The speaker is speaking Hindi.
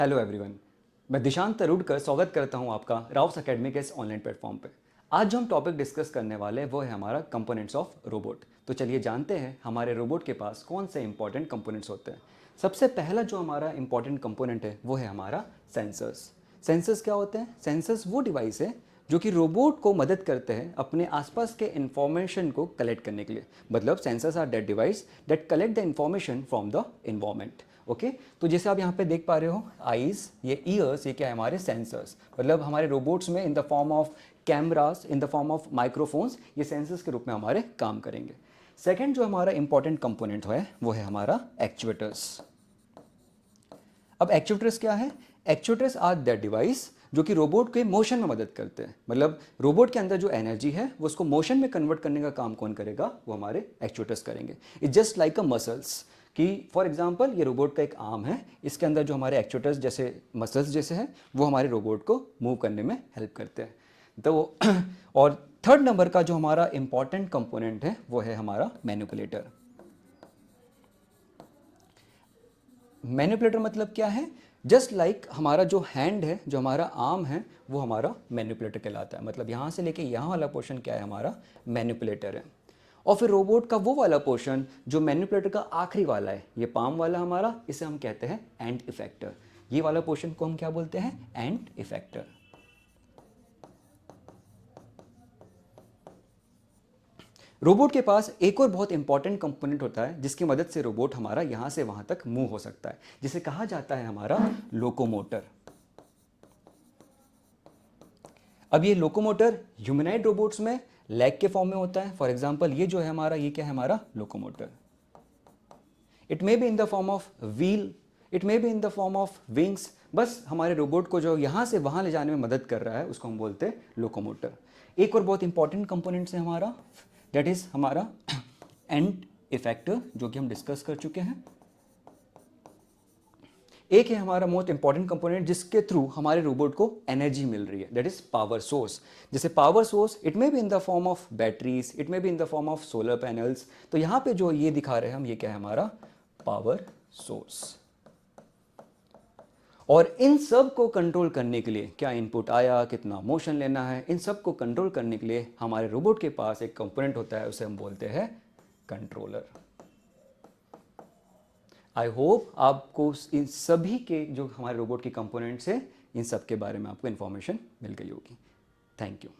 हेलो एवरीवन, मैं दिशांत तरुड़कर स्वागत करता हूं आपका राउस एकेडमी के इस ऑनलाइन प्लेटफॉर्म पे। आज जो हम टॉपिक डिस्कस करने वाले हैं वो है हमारा कंपोनेंट्स ऑफ रोबोट। तो चलिए जानते हैं हमारे रोबोट के पास कौन से इंपॉर्टेंट कंपोनेंट्स होते हैं। सबसे पहला जो हमारा इंपॉर्टेंट कंपोनेंट है वो है हमारा सेंसर्स। सेंसर्स क्या होते हैं? सेंसर्स वो डिवाइस है जो कि रोबोट को मदद करते हैं अपने आसपास के इंफॉर्मेशन को कलेक्ट करने के लिए। मतलब sensors are that device that collect the information from the environment. Okay, तो जैसे आप यहाँ पे देख पा रहे हो, आईज, ये ईयर्स, ये क्या है? हमारे सेंसर्स। मतलब हमारे रोबोट्स में in the form of cameras, in the form of microphones, ये सेंसर्स के रूप में हमारे काम करेंगे। सेकेंड जो हमारा इंपॉर्टेंट कंपोनेंट है वो है हमारा एक्चुएटर्स। अब एक्चुएटर्स क्या है? एक्चुएटर्स आर दैट डिवाइस जो कि रोबोट के मोशन में मदद करते हैं। मतलब रोबोट के अंदर जो एनर्जी है वो उसको मोशन में कन्वर्ट करने का काम कौन करेगा? वो हमारे एक्चुएटर्स करेंगे। It's just like a muscles कि फॉर एग्जांपल ये रोबोट का एक आर्म है, इसके अंदर जो हमारे एक्चुएटर्स जैसे मसल्स जैसे हैं वो हमारे रोबोट को मूव करने में हेल्प करते हैं। तो और थर्ड नंबर का जो हमारा इंपॉर्टेंट कंपोनेंट है वो है हमारा मैनिपुलेटर। मैनिपुलेटर मतलब क्या है? जस्ट लाइक हमारा जो हैंड है, जो हमारा आर्म है, वो हमारा मैनिपुलेटर कहलाता है। मतलब यहाँ से लेके यहाँ वाला पोर्शन क्या है? हमारा मैनिपुलेटर है। और फिर रोबोट का वो वाला पोर्शन जो मैनिपुलेटर का आखिरी वाला है, ये पाम वाला हमारा, इसे हम कहते हैं एंड इफेक्टर। ये वाला पोर्शन को हम क्या बोलते हैं? And effector. रोबोट के पास एक और बहुत इंपॉर्टेंट कंपोनेंट होता है जिसकी मदद से रोबोट हमारा यहाँ से वहाँ तक मूव हो सकता है, जिसे कहा जाता है हमारा लोकोमोटर। अब ये लोकोमोटर ह्यूमनॉइड रोबोट्स में लेग के फॉर्म में होता है। फॉर एग्जांपल ये जो है हमारा, ये क्या है? हमारा locomotor. It may be in the form of wheel, it may be in the form of wings. बस हमारे रोबोट को जो यहाँ से वहाँ ले जाने में मदद कर रहा है उसको हम बोलते हैं लोकोमोटर। एक और बहुत इंपॉर्टेंट कंपोनेंट है हमारा, दैट इज हमारा एंड इफेक्टर, जो कि हम डिस्कस कर चुके हैं। एक है हमारा मोस्ट इंपॉर्टेंट कंपोनेंट जिसके थ्रू हमारे रोबोट को एनर्जी मिल रही है, दैट इज पावर सोर्स। जैसे power source it may be in the form of batteries, it may be in the form of solar panels. तो यहाँ पे जो ये दिखा रहे हैं हम, ये क्या है? हमारा पावर सोर्स। और इन सब को कंट्रोल करने के लिए, क्या इनपुट आया, कितना मोशन लेना है, इन सब को कंट्रोल करने के लिए हमारे रोबोट के पास एक कंपोनेंट होता है, उसे हम बोलते हैं कंट्रोलर। आई होप आपको इन सभी के जो हमारे रोबोट के कंपोनेंट्स हैं, इन सब के बारे में आपको इन्फॉर्मेशन मिल गई होगी। Thank you.